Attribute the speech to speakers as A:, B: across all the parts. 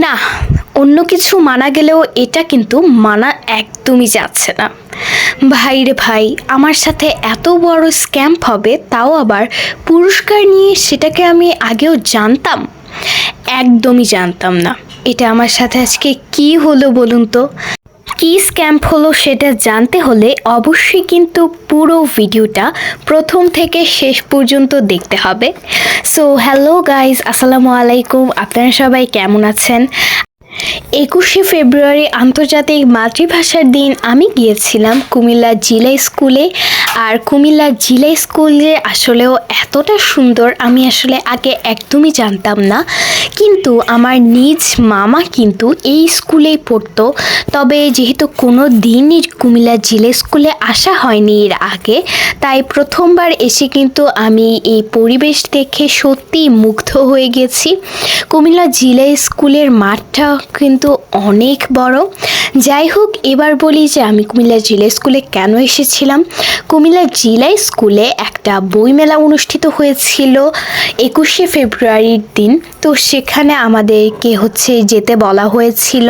A: না, অন্য কিছু মানা গেলেও এটা কিন্তু মানা একদমই যাচ্ছে না। ভাই রে ভাই, আমার সাথে এত বড় স্ক্যাম হবে, তাও আবার পুরস্কার নিয়ে, সেটাকে আমি আগেও জানতাম? একদমই জানতাম না। এটা আমার সাথে আজকে কি হলো বলুন তো? কি স্ক্যাম হলো সেটা জানতে হলে অবশ্যই কিন্তু পুরো ভিডিওটা প্রথম থেকে শেষ পর্যন্ত দেখতে হবে। সো হ্যালো গাইজ, আসসালামু আলাইকুম। আপনারা সবাই কেমন আছেন? 21শে ফেব্রুয়ারি আন্তর্জাতিক মাতৃভাষার দিন আমি গিয়েছিলাম কুমিল্লা জিলা স্কুলে। আর কুমিল্লা জিলা স্কুলে আসলেও এতটা সুন্দর আমি আসলে আগে একদমই জানতাম না। কিন্তু আমার নিজ মামা কিন্তু এই স্কুলেই পড়তো। তবে যেহেতু কোনো দিনই কুমিল্লা জিলা স্কুলে আসা হয়নি এর আগে, তাই প্রথমবার এসে কিন্তু আমি এই পরিবেশ দেখে সত্যিই মুগ্ধ হয়ে গেছি। কুমিল্লা জিলা স্কুলের মাঠটা কিন্তু অনেক বড়। যাই হোক, এবার বলি যে আমি কুমিল্লা জিলা স্কুলে কেন এসেছিলাম। কুমিল্লা জিলা স্কুলে একটা বইমেলা অনুষ্ঠিত হয়েছিল 21শে ফেব্রুয়ারির দিন। তো সেখানে আমাদেরকে যেতে বলা হয়েছিল,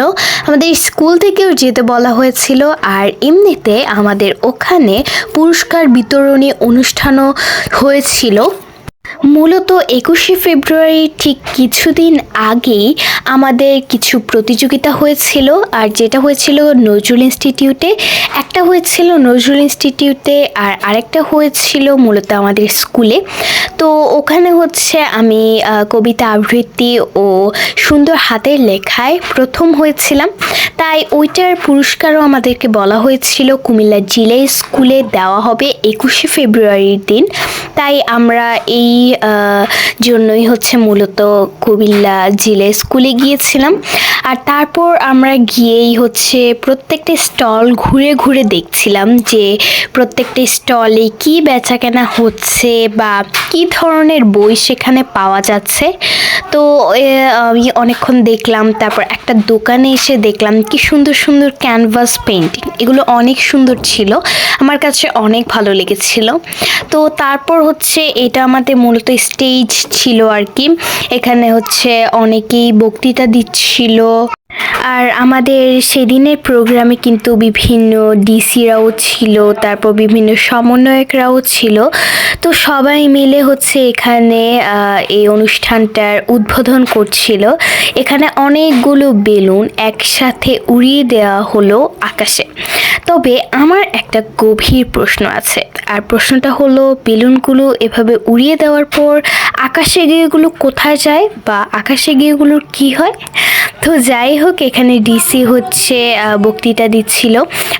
A: আমাদের স্কুল থেকেও যেতে বলা হয়েছিল। আর এমনিতে আমাদের ওখানে পুরস্কার বিতরণী অনুষ্ঠানও হয়েছিল। মূলত 21শে ফেব্রুয়ারি ঠিক কিছুদিন আগেই আমাদের কিছু প্রতিযোগিতা হয়েছিল। আর যেটা হয়েছিল নজরুল ইনস্টিটিউটে, একটা হয়েছিল নজরুল ইনস্টিটিউটে আর আরেকটা হয়েছিল মূলত আমাদের স্কুলে। তো ওখানে আমি কবিতা আবৃত্তি ও সুন্দর হাতের লেখায় প্রথম হয়েছিলাম। তাই ওইটার পুরস্কারও আমাদেরকে বলা হয়েছিল কুমিল্লা জিলা স্কুলে দেওয়া হবে 21শে ফেব্রুয়ারির দিন। তাই আমরা এই জন্যই মূলত কুমিল্লা জিলা স্কুলে গিয়েছিলাম। আর তারপর আমরা গিয়েই প্রত্যেকটা স্টল ঘুরে ঘুরে দেখছিলাম যে প্রত্যেকটা স্টলে কি বেচাকেনা হচ্ছে বা কি ধরনের বই সেখানে পাওয়া যাচ্ছে। তো আমি অনেকক্ষণ দেখলাম। তারপর একটা দোকানে এসে দেখলাম কি সুন্দর সুন্দর ক্যানভাস পেন্টিং, এগুলো অনেক সুন্দর ছিল, আমার কাছে অনেক ভালো লেগেছিল। তো তারপর এটা আমাদের মূলত স্টেজ ছিল আর কি। এখানে অনেকেই বক্তৃতা দিচ্ছিল। আর আমাদের সেদিনের প্রোগ্রামে কিন্তু বিভিন্ন ডিসিরাও ছিল, তারপর বিভিন্ন সমন্বয়করাও ছিল। তো সবাই মিলে এখানে এই অনুষ্ঠানটার উদ্বোধন করছিল। এখানে অনেকগুলো বেলুন একসাথে উড়িয়ে দেওয়া হলো আকাশে। তবে আমার একটা গভীর প্রশ্ন আছে, আর প্রশ্নটা হলো বেলুনগুলো এভাবে উড়িয়ে দেওয়ার পর আকাশে গিয়ে এগুলো কোথায় যায় বা আকাশে গিয়ে এগুলোর কী হয়? তো যাই হোক, এখানে ডিসি বক্তৃতা দিচ্ছিল।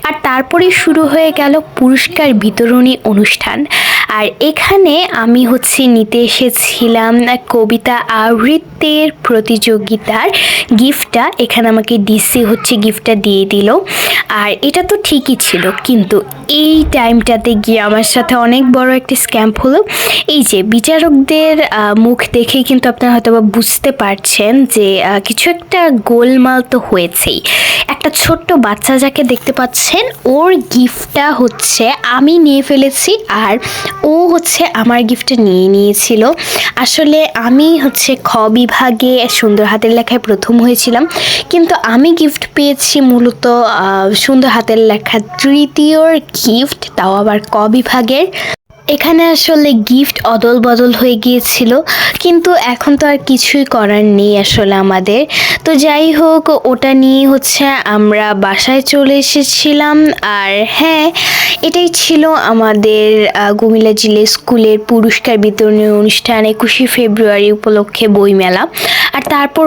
A: আর তারপরে শুরু হয়ে গেল পুরস্কার বিতরণী অনুষ্ঠান। আর এখানে আমি নিতে এসেছিলাম কবিতা আবৃত্তির প্রতিযোগিতার গিফটটা। এখানে আমাকে ডিসি গিফটটা দিয়ে দিল। আর এটা তো ঠিকই ছিল, কিন্তু এই টাইমটাতে গিয়ে আমার সাথে অনেক বড় একটা স্ক্যাম হলো। এই যে বিচারকদের মুখ দেখে কিন্তু আপনারা হয়তো বা বুঝতে পারছেন যে কিছু একটা গোলমাল তো হয়েছেই। একটা ছোট্ট বাচ্চা যাকে দেখতে পাচ্ছেন, ওর গিফটটা আমি নিয়ে ফেলেছি। আর ও আমার গিফটটা নিয়ে নিয়েছিল। আসলে আমি খ বিভাগে সুন্দর হাতের লেখায় প্রথম হয়েছিলাম, কিন্তু আমি গিফট পেয়েছি মূলত সুন্দর হাতের লেখা তৃতীয় গিফট, তাও আবার ক বিভাগের। এখানে আসলে গিফট অদল বদল হয়ে গিয়েছিল, কিন্তু এখন তো আর কিছুই করার নেই আসলে আমাদের। তো যাই হোক, ওটা নিয়ে আমরা বাসায় চলে এসেছিলাম। আর হ্যাঁ, এটাই ছিল আমাদের কুমিল্লা জিলা স্কুলের পুরস্কার বিতরণী অনুষ্ঠান 21শে ফেব্রুয়ারি উপলক্ষে বইমেলা। আর তারপর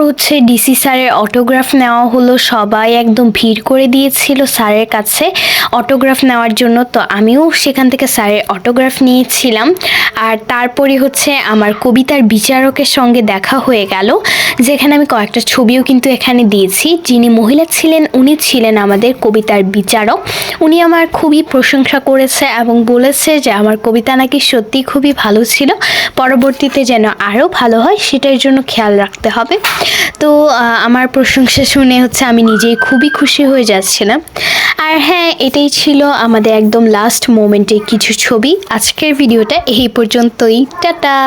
A: ডিসি স্যারের অটোগ্রাফ নেওয়া হলো। সবাই একদম ভিড় করে দিয়েছিল স্যারের কাছে অটোগ্রাফ নেওয়ার জন্য। তো আমিও সেখান থেকে স্যারের অটোগ্রাফ নিয়েছিলাম। আর তারপরে আমার কবিতার বিচারকের সঙ্গে দেখা হয়ে গেল, যেখানে আমি কয়েকটা ছবিও কিন্তু এখানে দিয়েছি। যিনি মহিলা ছিলেন, উনি ছিলেন আমাদের কবিতার বিচারক। উনি আমার খুবই প্রশংসা করেছে এবং বলেছে যে আমার কবিতা নাকি সত্যি খুবই ভালো ছিল, পরবর্তীতে যেন আরও ভালো হয় সেটার জন্য খেয়াল রাখতে হবে। তো আমার প্রশংসা শুনে আমি নিজেই খুবই খুশি হয়ে যাচ্ছিলাম। আর হ্যাঁ, এটাই ছিল আমাদের একদম লাস্ট মোমেন্টের কিছু ছবি। আজকের ভিডিওটা এই পর্যন্তই। টাটা।